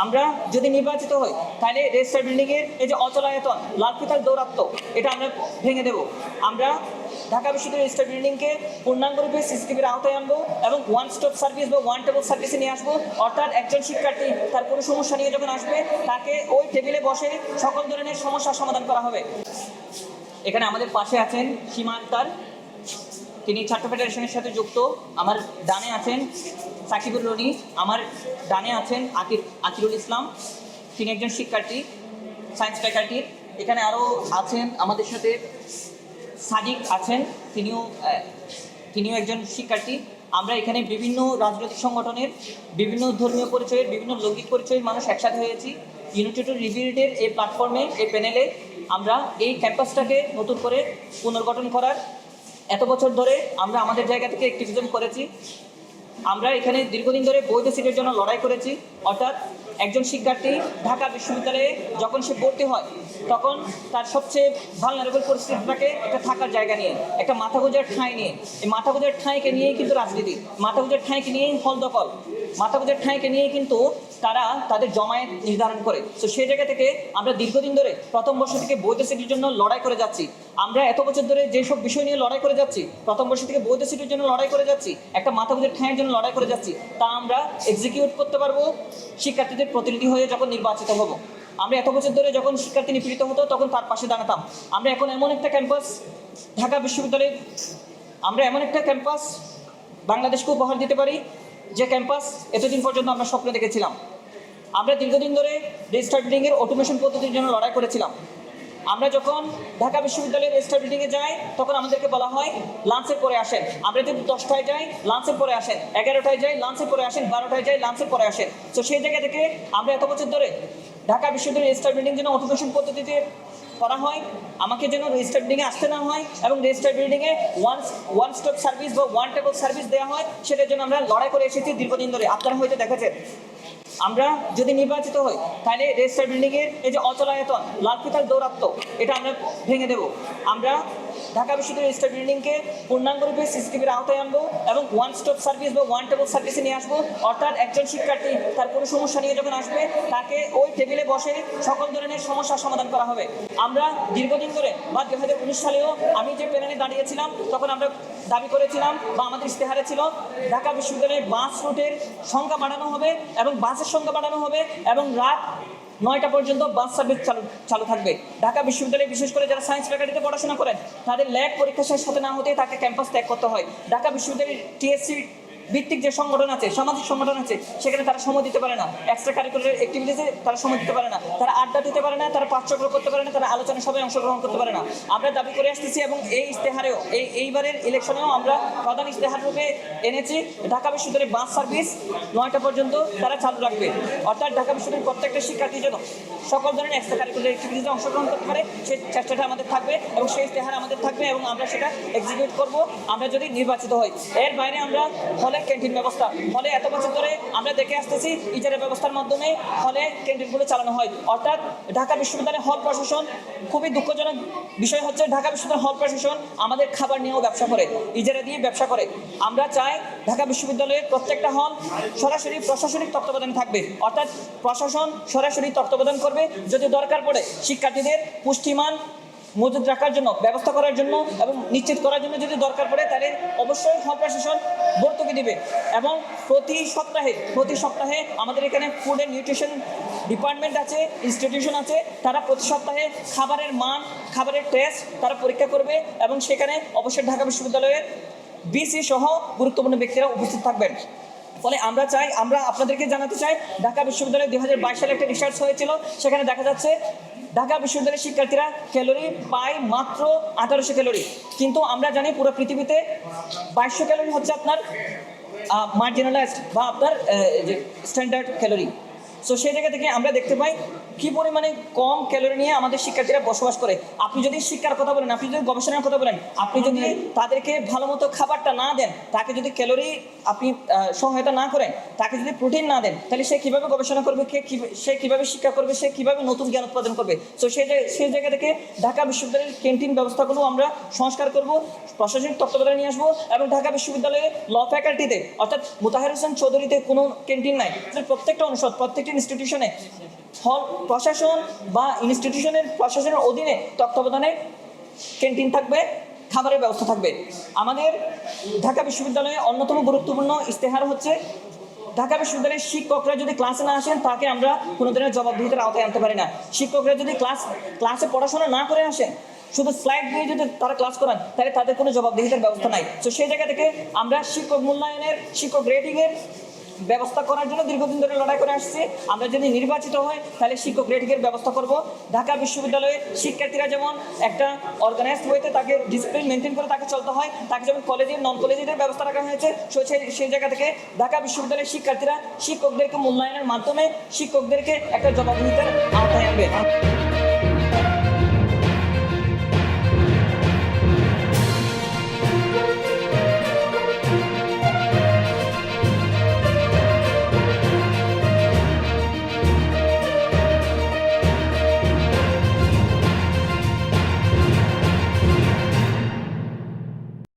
আমরা যদি নির্বাচিত হই তাহলে রেজিস্টার বিল্ডিংয়ের এই যে অচলায়তন লালফিতার দৌরাত্ম্য এটা আমরা ভেঙে দেব। আমরা ঢাকা বিশ্ববিদ্যালয় রেজিস্টার বিল্ডিংকে পূর্ণাঙ্গরূপে সিসিটিভির আওতায় আনবো এবং ওয়ান স্টপ সার্ভিস বা ওয়ান টেবল সার্ভিসে নিয়ে আসবো। অর্থাৎ একজন শিক্ষার্থী তার কোনো সমস্যা নিয়ে যখন আসবে তাকে ওই টেবিলে বসে সকল ধরনের সমস্যার সমাধান করা হবে। এখানে আমাদের পাশে আছেন সীমা আক্তার, তিনি ছাত্র ফেডারেশনের সাথে যুক্ত। আমার ডানে আছেন সাকিবুর রনি, আমার ডানে আছেন আকিরুল ইসলাম, তিনি একজন শিক্ষার্থী সায়েন্স ফ্যাকাল্টির। এখানে আরও আছেন আমাদের সাথে সাদিক আছেন, তিনিও একজন শিক্ষার্থী। আমরা এখানে বিভিন্ন রাজনৈতিক সংগঠনের, বিভিন্ন ধর্মীয় পরিচয়ের, বিভিন্ন লৌকিক পরিচয়ের মানুষ একসাথে হয়েছি। ইউনিটি টু রিবিল্ডের এই প্ল্যাটফর্মে, এই প্যানেলে আমরা এই ক্যাম্পাসটাকে নতুন করে পুনর্গঠন করার এত বছর ধরে আমরা আমাদের জায়গা থেকে অ্যাক্টিভিজম করেছি। আমরা এখানে দীর্ঘদিন ধরে বৈধ সিটের জন্য লড়াই করেছি। অর্থাৎ একজন শিক্ষার্থী ঢাকা বিশ্ববিদ্যালয়ে যখন সে ভর্তি হয় তখন তার সবচেয়ে ভালনারেবল পরিস্থিতি থাকে একটা থাকার জায়গা নিয়ে, একটা মাথা গোঁজার ঠাঁই নিয়ে। এই মাথা গোঁজার ঠাঁইকে নিয়েই কিন্তু রাজনীতি, মাথা গোঁজার ঠাঁইকে নিয়েই হল দখল, মাথা গোঁজার ঠাঁইকে নিয়েই কিন্তু তারা তাদের জমায়েত নির্ধারণ করে। তো সেই জায়গা থেকে আমরা দীর্ঘদিন ধরে প্রথম বর্ষ থেকে বৈধ সিটের জন্য লড়াই করে যাচ্ছি। আমরা এত বছর ধরে যেসব বিষয় নিয়ে লড়াই করে যাচ্ছি, প্রথম বর্ষ থেকে বৈধ সিটের জন্য লড়াই করে যাচ্ছি, একটা মাথা গোঁজার ঠাঁইয়ের জন্য লড়াই করে যাচ্ছি, তা আমরা এক্সিকিউট করতে পারবো শিক্ষার্থীদের প্রতিনিধি হয়ে যখন নির্বাচিত হব। আমরা এত বছর ধরে যখন শিক্ষার্থী নিপীড়িত হতো তখন তার পাশে দাঁড়াতাম। আমরা এখন এমন একটা ক্যাম্পাস ঢাকা বিশ্ববিদ্যালয়ে, আমরা এমন একটা ক্যাম্পাস বাংলাদেশকে উপহার দিতে পারি যে ক্যাম্পাস এতদিন পর্যন্ত আমরা স্বপ্ন দেখেছিলাম। আমরা দীর্ঘদিন ধরে রেজিস্টার বিল্ডিংয়ের অটোমেশন পদ্ধতির জন্য লড়াই করেছিলাম। আমরা যখন ঢাকা বিশ্ববিদ্যালয়ের রেজিস্টার বিল্ডিংয়ে যাই তখন আমাদেরকে বলা হয় লাঞ্চের পরে আসেন। আমরা যদি 10টায় যাই লাঞ্চের পরে আসেন, 11টায় যাই লাঞ্চের পরে আসেন, 12টায় যাই লাঞ্চের পরে আসেন। তো সেই জায়গা থেকে আমরা এত বছর ধরে ঢাকা বিশ্ববিদ্যালয়ের রেজিস্টার বিল্ডিং যেন অটোমেশন পদ্ধতিতে করা হয়, আমাকে যেন রেজিস্টার বিল্ডিংয়ে আসতে না হয় এবং রেজিস্টার বিল্ডিংয়ে ওয়ান স্টপ সার্ভিস বা ওয়ান টেবল সার্ভিস দেওয়া হয়, সেটার জন্য আমরা লড়াই করে এসেছি দীর্ঘদিন ধরে। আপনারা হয়তো দেখেছেন আমরা যদি নির্বাচিত হই তাহলে রেজিস্টার বিল্ডিংয়ের এই যে অচলায়তন লালফিতার দৌরাত্ম্য এটা আমরা ভেঙে দেব। আমরা ঢাকা বিশ্ববিদ্যালয় রেজিস্টার বিল্ডিংকে পূর্ণাঙ্গরূপে সিসিটিভির আওতায় আনবো এবং ওয়ান স্টপ সার্ভিস বা ওয়ান টেবল সার্ভিসে নিয়ে আসবো। অর্থাৎ একজন শিক্ষার্থী তার কোনো সমস্যা নিয়ে যখন আসবে তাকে ওই টেবিলে বসে সকল ধরনের সমস্যার সমাধান করা হবে। আমরা দীর্ঘদিন ধরে বা 2019 সালেও আমি যে প্যানেলে দাঁড়িয়েছিলাম তখন আমরা দাবি করেছিলাম বা আমাদের ইশতেহারে ছিল ঢাকা বিশ্ববিদ্যালয়ের বাস রুটের সংখ্যা বাড়ানো হবে এবং বাসের সংখ্যা বাড়ানো হবে এবং রাত 9টা পর্যন্ত বাস সার্ভিস চালু থাকবে। ঢাকা বিশ্ববিদ্যালয়ে বিশেষ করে যারা সায়েন্স ফ্যাকাল্টিতে পড়াশোনা করেন তাদের ল্যাব পরীক্ষা শেষ হতে না হতেই তাকে ক্যাম্পাস ত্যাগ করতে হয়। ঢাকা বিশ্ববিদ্যালয়ের টিএসসি ভিত্তিক যে সংগঠন আছে, সামাজিক সংগঠন আছে, সেখানে তারা সময় দিতে পারে না, এক্সট্রা কারিকুলার অ্যাক্টিভিটিসে তারা সময় দিতে পারে না, তারা আড্ডা দিতে পারে না, তারা পাঠচক্র করতে পারে না, তারা আলোচনা সভায় অংশগ্রহণ করতে পারে না। আমরা দাবি করে আসতেছি এবং এই ইশতেহারেও এইবারের ইলেকশনেও আমরা প্রধান ইশতেহার রূপে এনেছি ঢাকা বিশ্ববিদ্যালয়ের বাস সার্ভিস 9টা পর্যন্ত তারা চালু রাখবে। অর্থাৎ ঢাকা বিশ্ববিদ্যালয়ের প্রত্যেকটা শিক্ষার্থীর জন্য সকল ধরনের এক্সট্রা কারিকুলার অ্যাক্টিভিটিসে অংশগ্রহণ করতে পারে সেই চেষ্টাটা আমাদের থাকবে এবং সেই ইশতেহার আমাদের থাকবে এবং আমরা সেটা এক্সিকিউট করব আমরা যদি নির্বাচিত হই। এর বাইরে আমরা হলে ক্যান্টিন ব্যবস্থা, ফলে এত বছর ধরে আমরা দেখে আসতেছি ইজারা ব্যবস্থার মাধ্যমে ফলে ক্যান্টিনগুলো চালানো হয়। অর্থাৎ ঢাকা বিশ্ববিদ্যালয়ের হল প্রশাসন, খুবই দুঃখজনক বিষয় হচ্ছে ঢাকা বিশ্ববিদ্যালয়ের হল প্রশাসন আমাদের খাবার নিয়েও ব্যবসা করে, ইজারা দিয়ে ব্যবসা করে। আমরা চাই ঢাকা বিশ্ববিদ্যালয়ের প্রত্যেকটা হল সরাসরি প্রশাসনিক তত্ত্বাবধানে থাকবে। অর্থাৎ প্রশাসন সরাসরি তত্ত্বাবধান করবে। যদি দরকার পড়ে শিক্ষার্থীদের পুষ্টিমান মজুদ রাখার জন্য, ব্যবস্থা করার জন্য এবং নিশ্চিত করার জন্য যদি দরকার পড়ে তাহলে অবশ্যই হল প্রশাসন ভর্তুকি দিবে। এবং প্রতি সপ্তাহে আমাদের এখানে ফুড অ্যান্ড নিউট্রিশন ডিপার্টমেন্ট আছে, ইনস্টিটিউশন আছে, তারা প্রতি সপ্তাহে খাবারের মান, খাবারের টেস্ট তারা পরীক্ষা করবে এবং সেখানে অবশ্যই ঢাকা বিশ্ববিদ্যালয়ের বিসি সহ গুরুত্বপূর্ণ ব্যক্তিরা উপস্থিত থাকবেন। ফলে আমরা আপনাদেরকে জানাতে চাই ঢাকা বিশ্ববিদ্যালয়ে 2022 সালে একটা রিসার্চ হয়েছিল, সেখানে দেখা যাচ্ছে ঢাকা বিশ্ববিদ্যালয়ের শিক্ষার্থীরা ক্যালোরি পায় মাত্র 1800 ক্যালোরি, কিন্তু আমরা জানি পুরো পৃথিবীতে 2200 ক্যালোরি হচ্ছে আপনার মার্জিনালাইজড বা আপনার যে স্ট্যান্ডার্ড ক্যালোরি। সো সেই জায়গা থেকে আমরা দেখতে পাই কী পরিমাণে কম ক্যালোরি নিয়ে আমাদের শিক্ষার্থীরা বসবাস করে। আপনি যদি শিক্ষার কথা বলেন, আপনি যদি গবেষণার কথা বলেন, আপনি যদি তাদেরকে ভালো মতো খাবারটা না দেন, তাকে যদি ক্যালোরি আপনি সহায়তা না করেন, তাকে যদি প্রোটিন না দেন, তাহলে সে কীভাবে গবেষণা করবে, সে কীভাবে শিক্ষা করবে, সে কীভাবে নতুন জ্ঞান উৎপাদন করবে। সো সেই জায়গা থেকে ঢাকা বিশ্ববিদ্যালয়ের ক্যান্টিন ব্যবস্থাগুলো আমরা সংস্কার করব, প্রশাসনিক তত্ত্বাবধানে নিয়ে আসবো এবং ঢাকা বিশ্ববিদ্যালয়ে ল ফ্যাকাল্টিতে অর্থাৎ মোতাহার হোসেন চৌধুরীতে কোনো ক্যান্টিন নাই, প্রত্যেকটা অনুষদ, প্রত্যেকটা প্রতিটি ইনস্টিটিউশনে হল প্রশাসন বা প্রশাসনের অধীনে তত্ত্বাবধানে ক্যান্টিন থাকবে, খাবারের ব্যবস্থা থাকবে। আমাদের ঢাকা বিশ্ববিদ্যালয়ে অন্যতম গুরুত্বপূর্ণ ইশতেহার হচ্ছে ঢাকা বিশ্ববিদ্যালয়ের শিক্ষকরা যদি ক্লাসে না আসেন তাকে আমরা কোনো ধরনের জবাবদিহিতার আওতায় আনতে পারি না। শিক্ষকরা যদি ক্লাসে পড়াশোনা না করে আসেন, শুধু স্লাইড দিয়ে যদি তারা ক্লাস করান, তাহলে তাদের কোনো জবাবদিহিতার ব্যবস্থা নাই। তো সেই জায়গা থেকে আমরা শিক্ষক মূল্যায়নের, শিক্ষক রেটিংয়ের ব্যবস্থা করার জন্য দীর্ঘদিন ধরে লড়াই করে আসছি। আমরা যদি নির্বাচিত হয় তাহলে শিক্ষক রেটিংয়ের ব্যবস্থা করব। ঢাকা বিশ্ববিদ্যালয়ে শিক্ষার্থীরা যেমন একটা অর্গানাইজড ওয়েতে তাকে ডিসিপ্লিন মেনটেন করে তাকে চলতে হয়, তাকে যেমন কলেজের নন কলেজের ব্যবস্থা রাখা হয়েছে, সেই জায়গা থেকে ঢাকা বিশ্ববিদ্যালয়ের শিক্ষার্থীরা শিক্ষকদেরকে মূল্যায়নের মাধ্যমে শিক্ষকদেরকে একটা জবাবদিহিতার আওতায় আনবে।